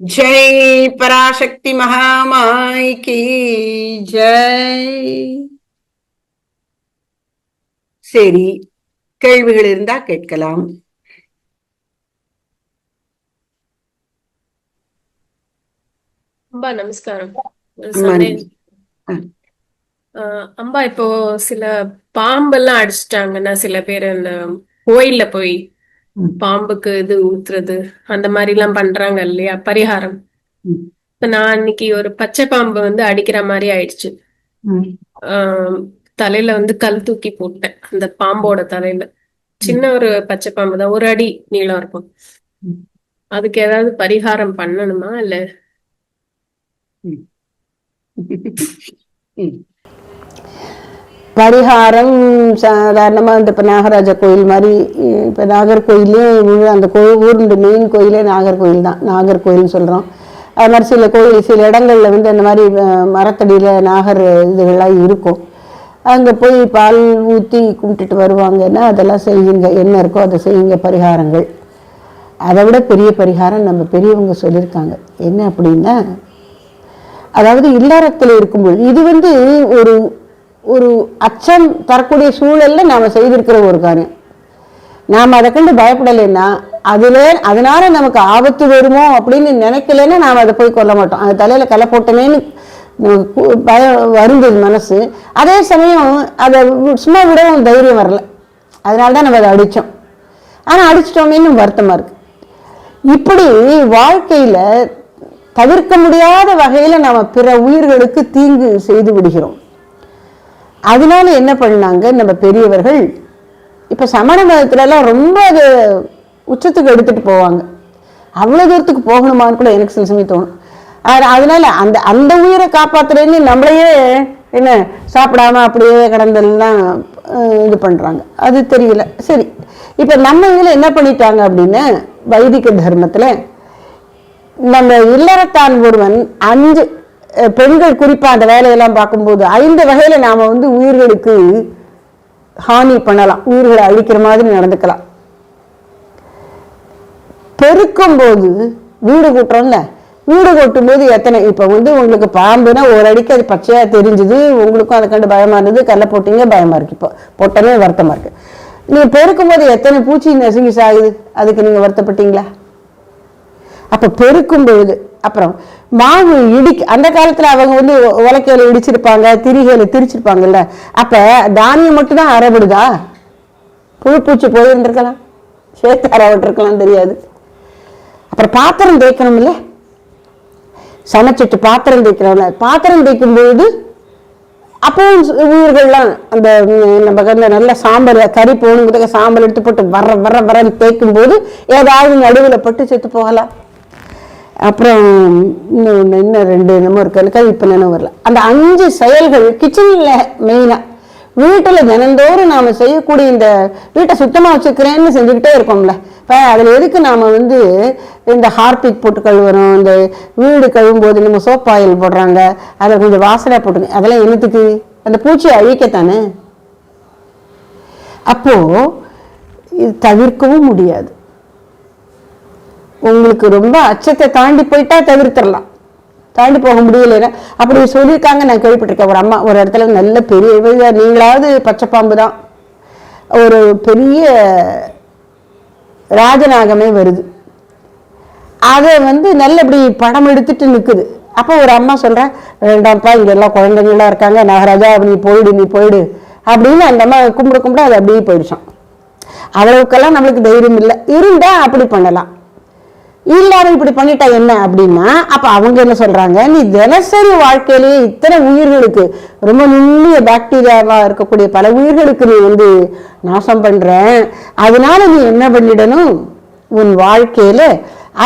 ஜெய் பராசக்தி மகாமாய் கி ஜெய். சரி, கேள்விகள் இருந்தா கேட்கலாம். அம்பா நமஸ்காரம். ஒரு அம்மா, சந்தேகம். அம்பா, இப்போ சில பாம்பெல்லாம் அடிச்சிட்டாங்கன்னா சில பேர் இந்த கோயில்ல போய் பாம்புக்கு இது ஊத்துறது அந்த மாதிரி எல்லாம் பண்றாங்க இல்லையா, பரிகாரம். இப்ப நான் அன்னைக்கு ஒரு பச்சை பாம்பு வந்து அடிக்கிற மாதிரி ஆயிடுச்சு. ஆஹ் தலையில வந்து கல் தூக்கி போட்டேன் அந்த பாம்போட தலையில. சின்ன ஒரு பச்சை பாம்பு தான், ஒரு அடி நீளம் இருக்கும். அதுக்கு ஏதாவது பரிகாரம் பண்ணணுமா இல்ல? பரிகாரம் சாதாரணமாக இந்த இப்போ நாகராஜா கோயில் மாதிரி, இப்போ நாகர்கோயிலே அந்த ஊருண்டு மெயின் கோயிலே நாகர்கோயில் தான், நாகர்கோயில்னு சொல்கிறோம். அது மாதிரி சில கோயில் சில இடங்களில் வந்து அந்த மாதிரி மரத்தடியில் நாகர் இதுகள்லாம் இருக்கும். அங்கே போய் பால் ஊற்றி கும்பிட்டுட்டு வருவாங்கன்னா அதெல்லாம் செய்யுங்க, என்ன இருக்கோ அதை செய்யுங்க பரிகாரங்கள். அதை விட பெரிய பரிகாரம் நம்ம பெரியவங்க சொல்லியிருக்காங்க. என்ன அப்படின்னா, அதாவது இல்லறத்தில் இருக்கும்போது இது வந்து ஒரு ஒரு அச்சம் தரக்கூடிய சூழல்ல நாம செய்திருக்கிற ஒரு காரியம். நாம் அதை கண்டு பயப்படலைன்னா அதனால நமக்கு ஆபத்து வருமோ அப்படின்னு நினைக்கலன்னா நாம் அதை போய் கொல்ல மாட்டோம். அது தலையில கலை போட்டனேன்னு பயம் வருந்தது மனசு. அதே சமயம் அதை சும்மா விடவும் தைரியம் வரல. அதனால்தான் நம்ம அதை அடித்தோம். ஆனால் அடிச்சிட்டோமேன்னு வருத்தமா இருக்கு. இப்படி வாழ்க்கையில தவிர்க்க முடியாத வகையில நாம பிற உயிர்களுக்கு தீங்கு செய்து விடுகிறோம். அதனால என்ன பண்ணாங்க நம்ம பெரியவர்கள், இப்ப சமண மதத்துலலாம் ரொம்ப அது உச்சத்துக்கு எடுத்துட்டு போவாங்க. அவ்வளவு தூரத்துக்கு போகணுமான்னு கூட எனக்கு சில சமயம் தோணும். அதனால அந்த அந்த உயிரை காப்பாத்துறேன்னு நம்மளையே என்ன சாப்பிடாம அப்படியே கடந்தெல்லாம் இது பண்றாங்க. அது தெரியல. சரி, இப்ப நம்ம இதுல என்ன பண்ணிட்டாங்க அப்படின்னா, வைதிக தர்மத்துல நம்ம இல்லறத்தான் ஒருவன் 5 பெண்கள் குறிப்பா அந்த வேலையெல்லாம் பார்க்கும்போது 5 வகையில நாம வந்து உயிர்களுக்கு ஹானி பண்ணலாம், உயிர்களை அழிக்கிற மாதிரி நடந்துக்கலாம். பெருக்கும் போது வீடு கூட்டுறோம்ல, வீடு கூட்டும் போது எத்தனை இப்ப வந்து உங்களுக்கு பாம்புனா ஒரு அடிக்கு அது பச்சையா தெரிஞ்சுது, உங்களுக்கும் அதை கண்டு பயமா இருந்தது, கல்ல போட்டீங்க பயமா இருக்கு, இப்போ போட்டனே வருத்தமா இருக்கு. நீங்க பெருக்கும் போது எத்தனை பூச்சி நசுங்கி சாகுது, அதுக்கு நீங்க வருத்தப்பட்டீங்களா? அப்ப பெருக்கும் பொழுது அப்புறம் மாவு அந்த காலத்துல அவங்க வந்து உலக்கையில இடிச்சிருப்பாங்க, திரிகையில திரிச்சிருப்பாங்கல்ல. அப்ப தானியம் மட்டும் தான் அறப்படுதா? புழுப்பூச்சி போயிருந்திருக்கலாம், சேர்த்து அறவிட்டிருக்கலாம், தெரியாது. அப்புறம் பாத்திரம் தேய்க்கணும் இல்ல, சமைச்சிட்டு பாத்திரம் தேய்க்கிறோம்ல, பாத்திரம் தேய்க்கும் பொழுது அப்போ உயிர்கள்லாம் அந்த நம்ம நல்ல சாம்பல் கறி போகணுங்கிறதுக்கு சாம்பல் எடுத்து போட்டு வர வர வர தேய்க்கும் போது ஏதாவது நடுவில் பட்டு செத்து போகலாம். அப்புறம் இன்னும் 2 என்னமோ இருக்கு, எனக்கு இப்ப நினைவு வரல. அந்த 5 செயல்கள் கிச்சன்ல மெயினா, வீட்டுல தினந்தோறும் நாம செய்யக்கூடிய இந்த வீட்டை சுத்தமா வச்சுக்கிறேன்னு செஞ்சுக்கிட்டே இருக்கோம்ல. இப்ப அதுல எதுக்கு நாம வந்து இந்த ஹார்பிக் போட்டு கழுவுறோம், இந்த வீடு கழுவும் போது நம்ம சோப் ஆயில் போடுறாங்க, அதை கொஞ்சம் வாசனை போட்டு, அதெல்லாம் என்னத்துக்கு? அந்த பூச்சியை அழிக்கத்தானே. அப்போ இது தவிர்க்கவும் முடியாது. உங்களுக்கு ரொம்ப அச்சத்தை தாண்டி போயிட்டா தவிர்த்திடலாம், தாண்டி போக முடியல. அப்படி சொல்லியிருக்காங்க, நான் கேள்விப்பட்டிருக்கேன். ஒரு அம்மா ஒரு இடத்துல நல்ல பெரிய, நீங்களாவது பச்சை பாம்பு தான், ஒரு பெரிய ராஜநாகமே வருது, அதை வந்து நல்லபடி படம் எடுத்துட்டு நிற்குது. அப்போ ஒரு அம்மா சொல்ற, வேண்டாம்ப்பா இங்க எல்லாம் குழந்தைங்களாம் இருக்காங்க, நாகராஜா நீ போயிடு அப்படின்னு அந்த அம்மா கும்பிட அது அப்படியே போயிடுச்சான். அவ்வளவுக்கெல்லாம் நம்மளுக்கு தைரியம் இல்லை, இருந்தா அப்படி பண்ணலாம். எல்லாரும் இப்படி பண்ணிட்டா என்ன அப்படின்னா, அப்ப அவங்க என்ன சொல்றாங்க, நீ தினசரி வாழ்க்கையிலேயே இத்தனை உயிர்களுக்கு, ரொம்ப நுண்ணிய பாக்டீரியாவா இருக்கக்கூடிய பல உயிர்களுக்கு நீ வந்து நாசம் பண்ற, அதனால நீ என்ன பண்ணிடணும், உன் வாழ்க்கையில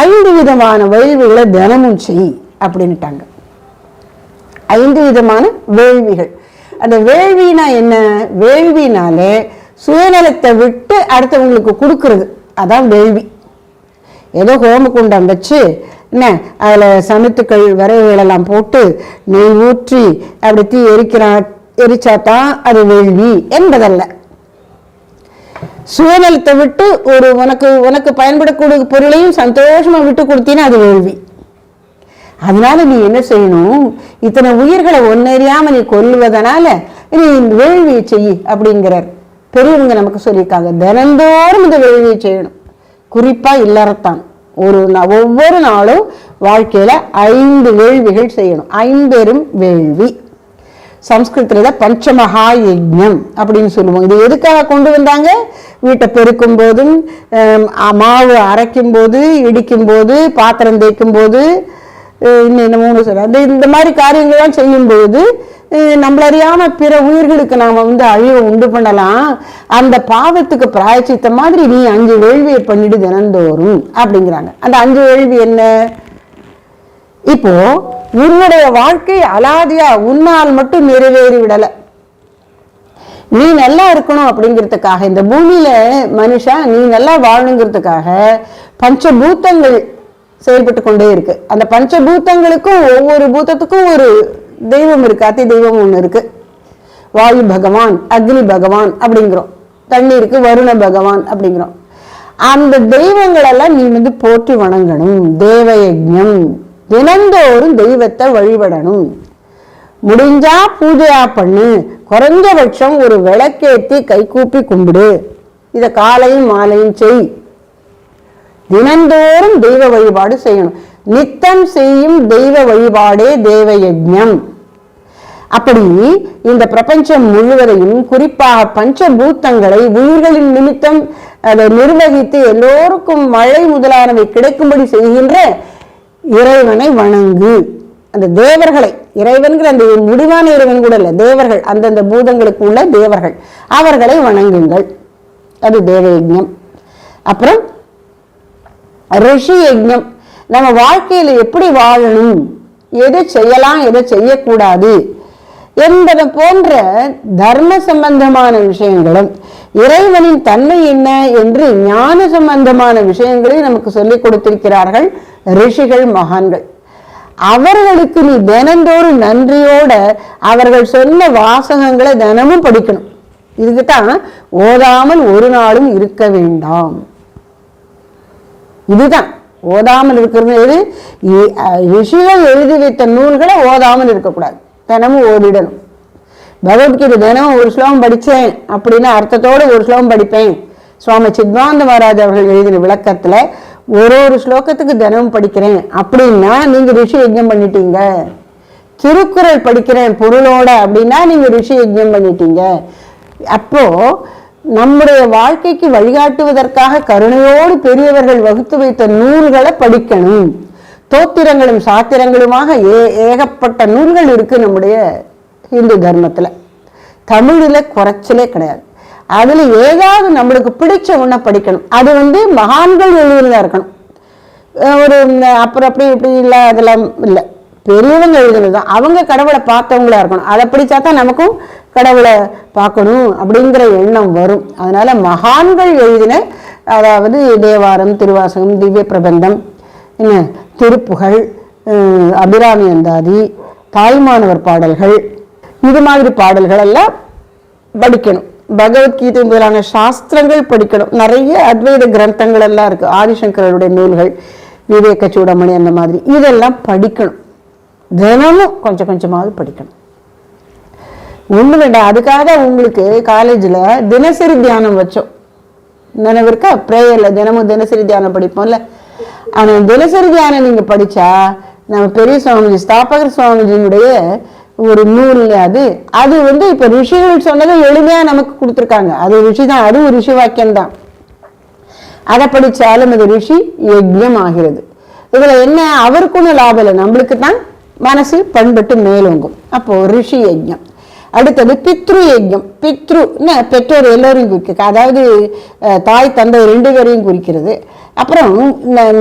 5 விதமான வேள்விகளை தினமும் செய் அப்படின்னுட்டாங்க. 5 விதமான வேள்விகள். அந்த வேள்வினா என்ன? வேள்வினாலே சுயநலத்தை விட்டு அடுத்தவங்களுக்கு கொடுக்கறது, அதான் வேள்வி. ஏதோ ஹோம குண்டம் வச்சு என்ன அதில் சமைத்துக்கள் விறகுகளெல்லாம் போட்டு நெய் ஊற்றி அப்படி தீ எரிச்சாதான் அது வேள்வி என்பதல்ல. சுயநலத்தை விட்டு உனக்கு பயன்படக்கூடிய பொருளையும் சந்தோஷமா விட்டு கொடுத்தீங்கன்னா அது வேள்வி. அதனால நீ என்ன செய்யணும், இத்தனை உயிர்களை ஒன்னறியாம நீ கொல்லுவதனால நீ இந்த வேள்வியை செய்யி அப்படிங்கிறார். பெரியவங்க நமக்கு சொல்லியிருக்காங்க, தினந்தோறும் இந்த வேள்வியை செய்யணும். குறிப்பா இல்லறத்தான் ஒவ்வொரு நாளும் வாழ்க்கையில 5 வேள்விகள் செய்யணும். 5 வேள்வி. சம்ஸ்கிருதத்துல பஞ்சமகா யஜ்ஞம் அப்படின்னு சொல்லுவோம். இது எதுக்காக கொண்டு வந்தாங்க? வீட்டை பெருக்கும் போதும், மாவு அரைக்கும் போது, இடிக்கும் போது, பாத்திரம் தேய்க்கும் போது, இன்னும் சொல்ல இந்த மாதிரி காரியங்கள்லாம் செய்யும்போது நம்மள அறியாம பிற உயிர்களுக்கு நாம அழிவை உண்டு பண்ணலாம். அந்த பாவத்துக்கு பிராயச்சித்த மாதிரி நீ 5 வேள்வியை பண்ணிட்டு தினந்தோறும் அப்படிங்கிறாங்க. அந்த 5 வேள்வி என்ன? இப்போ உன்னுடைய வாழ்க்கை அலாதியா உன்னால் மட்டும் நிறைவேறி விடல. நீ நல்லா இருக்கணும் அப்படிங்கிறதுக்காக, இந்த பூமியில மனுஷா நீ நல்லா வாழணுங்கிறதுக்காக பஞ்சபூத்தங்கள் செயல்பட்டு கொண்டே இருக்கு. அந்த பஞ்சபூத்தங்களுக்கும் ஒவ்வொரு பூத்தத்துக்கும் ஒரு தெய்வம் இருக்கு, அதி தெய்வம் ஒண்ணு இருக்கு. வாயு பகவான், அக்னி பகவான் அப்படிங்கிறோம். தண்ணீருக்கு வருண பகவான் அப்படிங்கிறோம். அந்த தெய்வங்கள் எல்லாம் நீ போற்றி வணங்கணும். தேவ யஜ்ஞம், தினந்தோறும் தெய்வத்தை வழிபடணும். முடிஞ்சா பூஜையா பண்ணு, குறைஞ்சபட்சம் ஒரு விளக்கேத்தி கைகூப்பி கும்பிடு. இத காலையும் மாலையும் செய். தினந்தோறும் தெய்வ வழிபாடு செய்யணும். நித்தம் செய்யும் தெய்வ வழிபாடே தேவ யஜ்ஞம். அப்படி இந்த பிரபஞ்சம் முழுவதையும், குறிப்பாக பஞ்சபூத்தங்களை உயிர்களின் நிமித்தம் அதை நிர்வகித்து எல்லோருக்கும் மழை முதலானவை கிடைக்கும்படி செய்கின்ற இறைவனை வணங்கு. அந்த தேவர்களை, இறைவன்கிற அந்த முடிவான இறைவன் கூட இல்ல, தேவர்கள், அந்தந்த பூதங்களுக்கு உள்ள தேவர்கள், அவர்களை வணங்குங்கள். அது தேவ யஜ்ஞம். அப்புறம் ரிஷி யஜ்ஞம். நம்ம வாழ்க்கையில எப்படி வாழணும், எதை செய்யலாம் எதை செய்யக்கூடாது என்பதை போன்ற தர்ம சம்பந்தமான விஷயங்களும், இறைவனின் தன்மை என்ன என்று ஞான சம்பந்தமான விஷயங்களை நமக்கு சொல்லிக் கொடுத்திருக்கிறார்கள் ரிஷிகள், மகான்கள். அவர்களுக்கு நீ தினந்தோறும் நன்றியோட அவர்கள் சொன்ன வாசகங்களை தினமும் படிக்கணும். இதுக்குத்தான் ஓதாமல் ஒரு நாளும் இருக்க வேண்டாம். இதுதான் ஓதாமல் இருக்கிறது. ரிஷிகள் எழுதி வைத்த நூல்களை ஓதாமல் இருக்கக்கூடாது, தினமும் ஓதிடணும். பகவத்கீதை தினமும் ஒரு ஸ்லோகம் படித்தேன் அப்படின்னா அர்த்தத்தோடு ஒரு ஸ்லோகம் படிப்பேன். சுவாமி சித்வானந்த மகாராஜ் அவர்கள் எழுதின விளக்கத்துல ஒரு ஸ்லோகத்துக்கு தினமும் படிக்கிறேன் அப்படின்னா நீங்க ரிஷி யஜ்ஞம் பண்ணிட்டீங்க. திருக்குறள் படிக்கிறேன் பொருளோட அப்படின்னா நீங்க ரிஷி யஜ்ஞம் பண்ணிட்டீங்க. அப்போ நம்முடைய வாழ்க்கைக்கு வழிகாட்டுவதற்காக கருணையோடு பெரியவர்கள் வகுத்து வைத்த நூல்களை படிக்கணும். தோத்திரங்களும் சாத்திரங்களுமாக ஏகப்பட்ட நூல்கள் இருக்கு நம்முடைய இந்து தர்மத்துல. தமிழ்ல குறைச்சலே கிடையாது. அதுல ஏதாவது நம்மளுக்கு பிடிச்ச ஒண்ண படிக்கணும். அது மகான்கள் எழுதுனதா இருக்கணும். ஒரு அப்புறம் அப்படி இப்படி இல்லை, அதெல்லாம் இல்லை, பெரியவங்க எழுதுனதுதான். அவங்க கடவுளை பார்த்தவங்களா இருக்கணும். அதை படிச்சாதான் நமக்கும் கடவுளை பார்க்கணும் அப்படிங்கிற எண்ணம் வரும். அதனால மகான்கள் எழுதின, அதாவது தேவாரம், திருவாசகம், திவ்ய பிரபந்தம், என்ன திருப்புகழ், அபிராமி அந்தாதி, தாய்மானவர் பாடல்கள், இது மாதிரி பாடல்கள் எல்லாம் படிக்கணும். பகவத்கீதை முதலான சாஸ்திரங்கள் படிக்கணும். நிறைய அத்வைத கிரந்தங்கள் எல்லாம் இருக்கு, ஆதிசங்கருடைய நூல்கள், விவேக சூடமணி, அந்த மாதிரி இதெல்லாம் படிக்கணும். தினமும் கொஞ்சம் கொஞ்சமாவது படிக்கணும். ஒண்ணு வேண்டாம். அதுக்காக உங்களுக்கு காலேஜ்ல தினசரி தியானம் வச்சோம், நினைவு இருக்கா? பிரேயர்ல தினமும் தினசரி தியானம் படிப்போம்ல. ஆனா தினசரி தியானம் நீங்க படிச்சா, நம்ம பெரிய சுவாமிஜி, ஸ்தாபகர் சுவாமிஜியினுடைய ஒரு நூல் அது இப்ப ரிஷிகள் சொன்னதை எளிமையா நமக்கு கொடுத்துருக்காங்க. அது ரிஷி தான், அது ஒரு ரிஷி வாக்கியம் தான். அதை படிச்சாலும் அது ரிஷி யஜ்ஞம் ஆகிறது. இதுல என்ன, அவருக்கும் லாபம் இல்லை, நம்மளுக்கு தான் மனசு பண்பட்டு மேலோங்கும். அப்போ ரிஷி யஜ்ஞம். அடுத்தது பித்ரு யஜ்ஞம். பித்ரு பெற்றோர் எல்லோரையும் குறிக்க, அதாவது தாய் தந்தை 2 பேரையும் குறிக்கிறது. அப்புறம்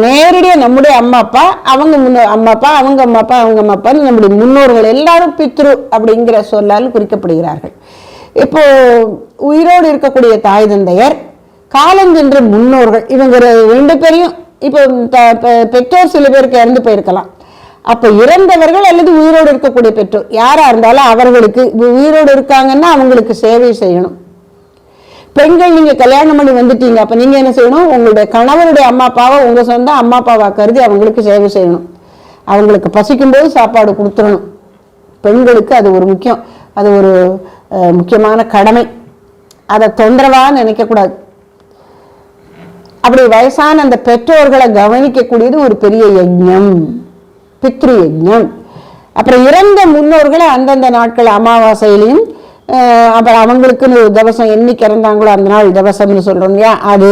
நேரடியாக நம்முடைய அம்மா அப்பா, அவங்க அம்மா அப்பா, அவங்க அம்மா அப்பா, அவங்க அம்மா அப்பா, நம்முடைய முன்னோர்கள் எல்லாரும் பித்ரு அப்படிங்கிற சொல்லால் குறிக்கப்படுகிறார்கள். இப்போ உயிரோடு இருக்கக்கூடிய தாய் தந்தையர், காலஞ்சென்ற முன்னோர்கள், இவங்க 2 பேரையும், இப்போ பெற்றோர் சில பேருக்கு இறந்து போயிருக்கலாம். அப்ப இறந்தவர்கள் அல்லது உயிரோடு இருக்கக்கூடிய பெற்றோர் யாரா இருந்தாலும் அவர்களுக்கு, உயிரோடு இருக்காங்கன்னா அவங்களுக்கு சேவை செய்யணும். பெண்கள் நீங்க கல்யாணம் பண்ணி வந்துட்டீங்க, அப்ப நீங்க என்ன செய்யணும், உங்களுடைய கணவருடைய அம்மா அப்பாவை உங்க சொந்த அம்மா அப்பாவா கருதி அவங்களுக்கு சேவை செய்யணும். அவங்களுக்கு பசிக்கும்போது சாப்பாடு கொடுத்துடணும். பெண்களுக்கு அது ஒரு முக்கியம், அது ஒரு முக்கியமான கடமை. அதை தொந்தரவா நினைக்கக்கூடாது. அப்படி வயசான அந்த பெற்றோர்களை கவனிக்கக்கூடியது ஒரு பெரிய யஜ்ஞம், பித்ரு யஜ்ஞம். அப்புறம் இறந்த முன்னோர்களை அந்தந்த நாட்கள் அமாவாசையிலையும் அப்புறம் அவங்களுக்குன்னு ஒரு தவசம் என்னைக்கு இறந்தாங்களோ அந்த நாள் தவசம்னு சொல்றோம் இல்லையா, அது.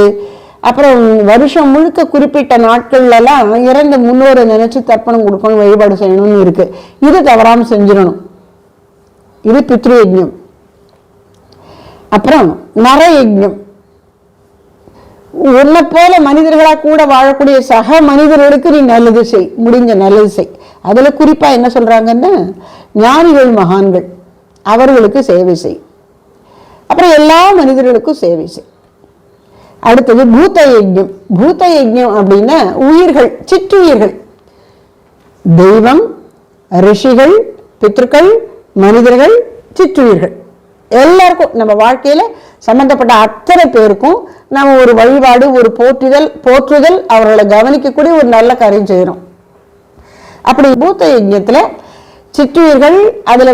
அப்புறம் வருஷம் முழுக்க குறிப்பிட்ட நாட்கள்லாம் இறந்த முன்னோரை நினைச்சு தர்ப்பணம் கொடுக்கணும், வழிபாடு செய்யணும்னு இருக்கு. இது தவறாம செஞ்சிடணும். இது பித்ரு யஜ்ஞம். அப்புறம் நர யஜ்ஞம். உன்னை போல மனிதர்களா கூட வாழக்கூடிய சக மனிதர்களுக்கு நீ நல்லது செய், முடிஞ்ச நல்லது செய். அதுல குறிப்பா என்ன சொல்றாங்கன்னா, ஞானிகள் மகான்கள் அவர்களுக்கு சேவை செய். அப்புறம் எல்லா மனிதர்களுக்கும் சேவை செய். அடுத்தது பூத யஜ்ஞம். பூத யஜ்ஞம் அப்படின்னா உயிர்கள், சிற்றுயிர்கள், தெய்வம், ரிஷிகள், பித்ருக்கள், மனிதர்கள், சிற்றுயிர்கள் எல்லாருக்கும் நம்ம வாழ்க்கையில சம்பந்தப்பட்ட அத்தனை பேருக்கும் நம்ம ஒரு வழிபாடு, ஒரு போற்றுதல், அவர்களை கவனிக்கக்கூடிய ஒரு நல்ல காரியம் செய்யறோம். அப்படி பூத்த யஜ்ஞத்துல சிற்றுயிர்கள், அதுல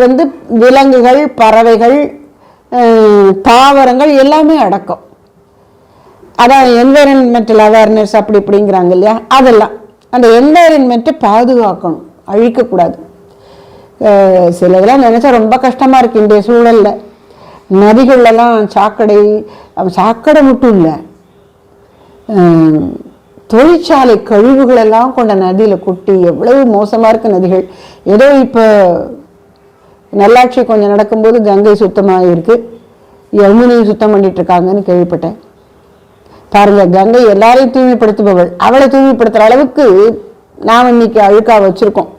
விலங்குகள், பறவைகள், தாவரங்கள் எல்லாமே அடக்கம். அதான் என்வைரன்மெண்டல் அவேர்னஸ் அப்படி இப்படிங்கிறாங்க இல்லையா, அதெல்லாம் அந்த என்வைரன்மெண்ட்டை பாதுகாக்கணும், அழிக்கக்கூடாது. சில இதெல்லாம் நினைச்சா ரொம்ப கஷ்டமா இருக்கு இன்றைய சூழல்ல. நதிகள்லாம் சாக்கடை மட்டும் இல்லை, தொழிற்சாலை கழிவுகள் எல்லாம் கொண்ட நதியில கொட்டி எவ்வளவு மோசமா இருக்கு நதிகள். ஏதோ இப்ப நல்லாட்சி கொஞ்சம் நடக்கும்போது கங்கை சுத்தமாக இருக்கு, யமுனையும் சுத்தம் பண்ணிட்டு இருக்காங்கன்னு கேள்விப்பட்டேன். பாருங்க, கங்கை எல்லாரையும் தூய்மைப்படுத்துபவள், அவளை தூய்மைப்படுத்துற அளவுக்கு நாம் இன்னைக்கு அழுக்கா வச்சிருக்கோம்.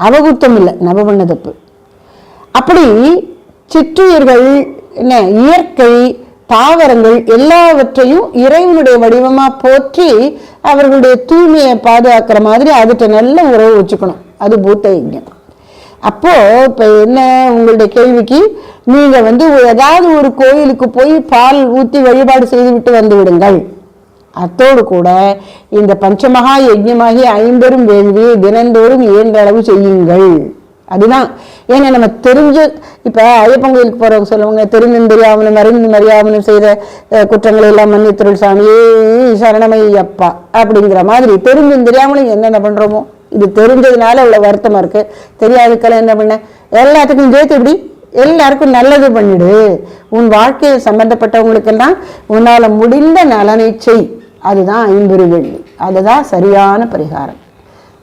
அவகுத்தம் இல்லை, நவ பண்ண தப்பு. அப்படி சிற்றுயிர்கள், என்ன, இயற்கை, தாவரங்கள் எல்லாவற்றையும் இறைவனுடைய வடிவமா போற்றி அவர்களுடைய தூய்மையை பாதுகாக்கிற மாதிரி அதுக்கு நல்ல உறவு வச்சுக்கணும். அது பூத்த யஜ்ஞம். அப்போ இப்ப என்ன, உங்களுடைய கேள்விக்கு, நீங்க ஏதாவது ஒரு கோயிலுக்கு போய் பால் ஊத்தி வழிபாடு செய்து விட்டு வந்து விடுங்கள். அத்தோடு கூட இந்த பஞ்சமகா யஜ்ஞமாகிய 50 வேள்வியை தினந்தோறும் இயன்றளவு செய்யுங்கள். அதுதான். ஏன்னா நம்ம தெரிஞ்சு, இப்ப ஐயப்பன் கோயிலுக்கு போறவங்க சொல்லுவாங்க, தெரிந்தும் தெரியாமலும் அறிந்தும் அறியாமலும் செய்த குற்றங்களை எல்லாம் மன்னித்தருள் சாமியே சரணமையப்பா அப்படிங்கிற மாதிரி தெரிஞ்சும் தெரியாமலும் என்னென்ன பண்றோமோ, இது தெரிஞ்சதுனால அவ்வளவு வருத்தமா இருக்கு. தெரியாதுக்கெல்லாம் என்ன பண்ண, எல்லாத்துக்கும் சேர்த்து இப்படி எல்லாருக்கும் நல்லது பண்ணிடு. உன் வாழ்க்கையில் சம்பந்தப்பட்டவங்களுக்கெல்லாம் உன்னால முடிந்த நலனை செய். அதுதான் 50 வேள்வி. அதுதான் சரியான பரிகாரம்,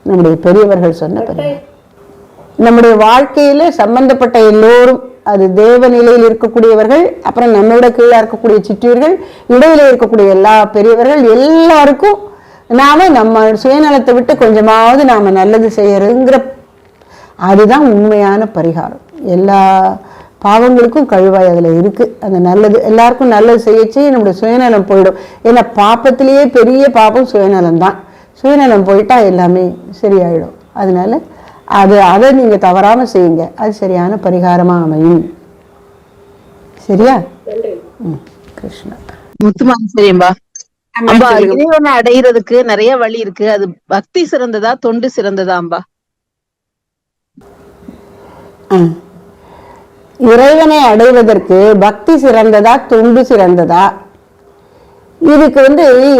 நம்முடைய பெரியவர்கள் சொன்ன பரிகாரம். நம்முடைய வாழ்க்கையில சம்பந்தப்பட்ட எல்லோரும், அது தேவ நிலையில் இருக்கக்கூடியவர்கள், அப்புறம் நம்மளோட கீழே இருக்கக்கூடிய சிற்றியர்கள், இடையில இருக்கக்கூடிய எல்லா பெரியவர்கள் எல்லாருக்கும் நாம நம்ம சுயநலத்தை விட்டு கொஞ்சமாவது நாம நல்லது செய்யறதுங்கிற அதுதான் உண்மையான பரிகாரம். எல்லா பாவங்களுக்கும் கழுவாய் அதுல இருக்கு. அந்த நல்லது எல்லாருக்கும் நல்லது செய்யச்சு நம்முடைய சுயநலம் போயிடும். ஏன்னா பாப்பத்திலேயே பெரிய பாப்பம் சுயநலம் தான். சுயநலம் போயிட்டா எல்லாமே சரியாயிடும். அதனால அதை நீங்க தவறாம செய்யுங்க, அது சரியான பரிகாரமா அமையும். சரியா? கிருஷ்ணா. முத்துமாரி சரிம்பா. அம்பா, இறைவனை அடைகிறதுக்கு நிறைய வழி இருக்கு. அது பக்தி சிறந்ததா தொண்டு சிறந்ததாம்பா? இறைவனை அடைவதற்கு பக்தி சிறந்ததா தொண்டு சிறந்ததா? இதுக்கு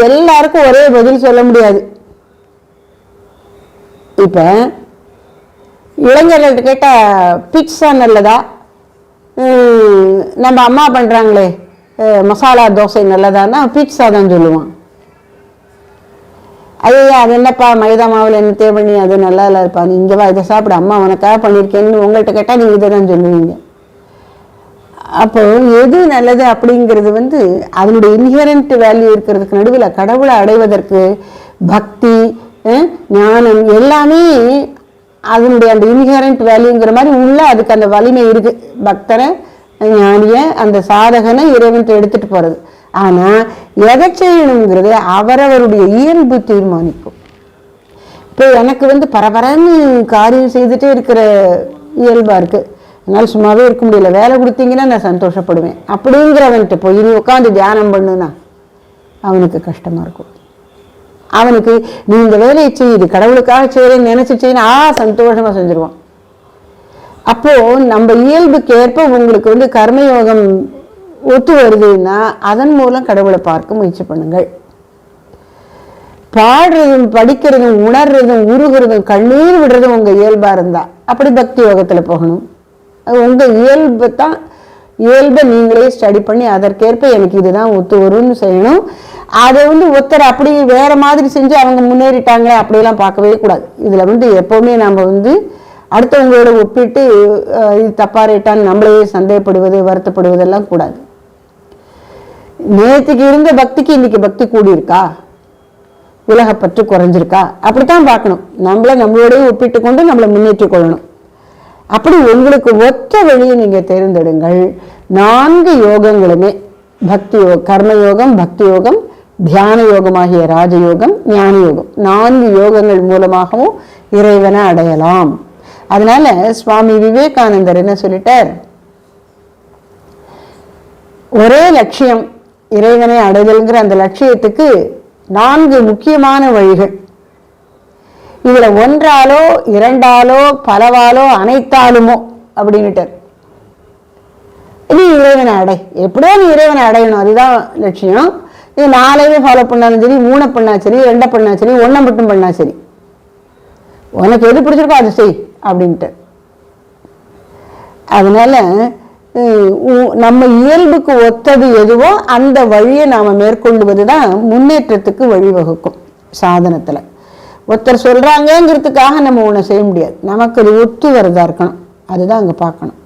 எல்லாருக்கும் ஒரே பதில் சொல்ல முடியாது. இப்ப இளைஞர்கள்ட்ட கேட்டா பிட்சா நல்லதா, நம்ம அம்மா பண்றாங்களே மசாலா தோசை நல்லதான்னா பிட்சா தான் சொல்லுவான். ஐயா அது என்னப்பா மைதா மாவுல என்ன தேவண்ணி, அது நல்லா இல்லை இருப்பா, நீ இங்கே வா இதை சாப்பிட, அம்மா உனக்காக பண்ணியிருக்கேன்னு உங்கள்கிட்ட கேட்டால் நீங்கள் இதை தான் சொல்லுவீங்க. அப்போ எது நல்லது அப்படிங்கிறது அதனுடைய இன்ஹெரண்ட் வேல்யூ இருக்கிறதுக்கு நடுவில் கடவுளை அடைவதற்கு பக்தி, ஞானம் எல்லாமே அதனுடைய அந்த இன்ஹெரண்ட் வேல்யூங்கிற மாதிரி உள்ள அதுக்கு அந்த வலிமை இருக்கு. பக்தரை, ஞானிய, அந்த சாதகனை இறைவன் எடுத்துட்டு போறது. ஆனா எதை செய்யணுங்கிறது அவரவருடைய இயல்பு தீர்மானிக்கும். இப்போ எனக்கு பரபரன்னு காரியம் செய்துட்டே இருக்கிற இயல்பா இருக்கு, என்னால் சும்மாவே இருக்க முடியல, வேலை கொடுத்தீங்கன்னா நான் சந்தோஷப்படுவேன் அப்படிங்கிறவன்ட்டு போய் நீ உட்காந்து தியானம் பண்ணுனா அவனுக்கு கஷ்டமா இருக்கும். அவனுக்கு நீ இந்த வேலையை செய், இது கடவுளுக்காக செய்யறேன்னு நினைச்சு செய்யணும், சந்தோஷமா செஞ்சிருவான். அப்போ நம்ம இயல்புக்கு ஏற்ப உங்களுக்கு கர்மயோகம் ஒத்து வருதுன்னா அதன் மூலம் கடவுளை பார்க்க முயற்சி பண்ணுங்கள். பாடுறதும் படிக்கிறதும் உணர்றதும் உருகிறதும் கண்ணீர் விடுறதும் உங்க இயல்பா இருந்தா அப்படி பக்தி யோகத்துல போகணும். அது உங்க இயல்பை நீங்களே ஸ்டடி பண்ணி அதற்கேற்ப எனக்கு இதுதான் ஒத்து வரும்னு செய்யணும். அதை ஒருத்தர் அப்படி வேற மாதிரி செஞ்சு அவங்க முன்னேறிட்டாங்களே அப்படியெல்லாம் பார்க்கவே கூடாது. இதுல எப்பவுமே நம்ம அடுத்தவங்களோட ஒப்பிட்டு இது தப்பா ரேட்டான்னு நம்மளே சந்தேகப்படுவது வருத்தப்படுவதெல்லாம் கூடாது. நேற்றுக்கு இருந்த பக்திக்கு இன்னைக்கு பக்தி கூடியிருக்கா, உலகப்பற்று குறைஞ்சிருக்கா, அப்படித்தான் பார்க்கணும். நம்மளோடய ஒப்பிட்டு கொண்டு நம்மளை முன்னேற்றிக் கொள்ளணும். அப்படி உங்களுக்கு ஒத்த வழியை நீங்க தேர்ந்தெடுங்கள். 4 யோகங்களுமே பக்தி யோகம், கர்மயோகம், பக்தி யோகம், தியான யோகமாகிய ராஜயோகம், ஞான யோகம், 4 யோகங்கள் மூலமாகவும் இறைவனை அடையலாம். அதனால சுவாமி விவேகானந்தர் என்ன சொல்லிட்டார், ஒரே லட்சியம் இறைவனை அடைதல்ங்கிற அந்த லட்சியத்துக்கு 4 முக்கியமான வழிகள். இதுல ஒன்றாலோ இரண்டாலோ பலவாலோ அனைத்தாலுமோ அப்படின்னுட்டார். நீ இறைவனை அடை, எப்படியோ நீ இறைவனை அடையணும், அதுதான் லட்சியம். நீ 4 ஃபாலோ பண்ணாலும் சரி, 3 பண்ணா சரி, 2 பண்ணா சரி, 1 மட்டும் பண்ணா சரி, உனக்கு எது பிடிச்சிருக்கோ அதை செய் அப்படின்ட்டு. அதனால நம்ம இயல்புக்கு ஒத்தது எதுவோ அந்த வழியை நாம மேற்கொள்வதுதான் முன்னேற்றத்துக்கு வழிவகுக்கும். சாதனத்துல ஒருத்தர் சொல்றாங்கிறதுக்காக நம்ம ஒண்ணு செய்ய முடியாது, நமக்கு அது ஒத்து வரதா இருக்கணும், அதுதான் அங்க பார்க்கணும்.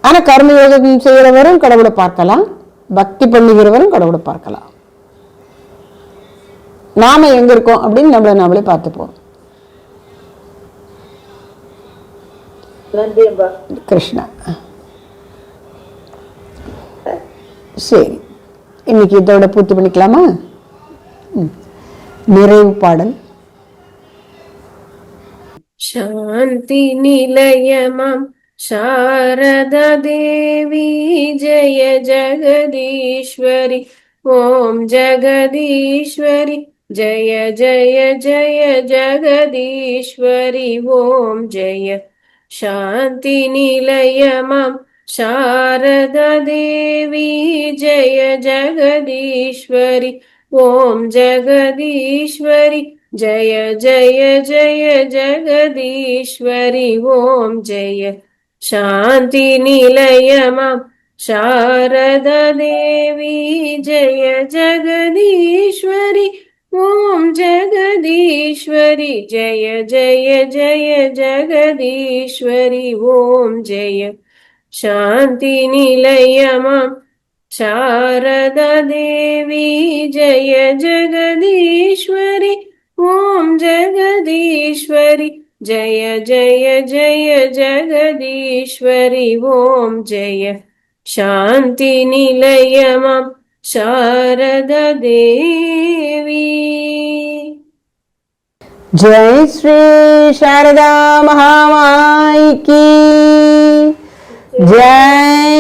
ஆனா கர்மயோகம் செய்கிறவரும் கடவுளை பார்க்கலாம், பக்தி பண்ணுகிறவரும் கடவுளை பார்க்கலாம். நாம எங்க இருக்கோம் அப்படின்னு நம்மளை நாமளே பார்த்துப்போம். கிருஷ்ணா. சரி, இன்னைக்கு இதோட பூர்த்தி பண்ணிக்கலாமா? நிறைவு பாடல். சாந்தி நிலையமாம் சாரதா தேவி ஜெய ஜெகதீஸ்வரி ஓம் ஜெகதீஸ்வரி ஜெய ஜெய ஜெய ஜெகதீஸ்வரி ஓம் ஜெய. சாந்தி நிலையமாம் சாரதா தேவி ஜெய ஜெகதீஸ்வரி ஓம் ஜெகதீஸ்வரி ஜெய ஜெய ஜெய ஜெகதீஸ்வரி ஓம் ஜெய. சாந்தி நிலையமாம் சாரதா தேவி ஜெய ஜெகதீஸ்வரி ஓம் ஜெகதீஸ்வரி ஜெய ஜெய ஜெய ஜெகதீஸ்வரி ஓம் ஜெய. சாந்தி நிலையமாம் சாரதா தேவி ஜெய ஜெகதீஸ்வரி ஓம் ஜெகதீஸ்வரி ஜெய ஜெய ஜெய ஜெகதீஸ்வரி ஓம் ஜெய. சாந்தி நிலையமாம் சாரதா தேவி. जय श्री शारदा महामाई की जय.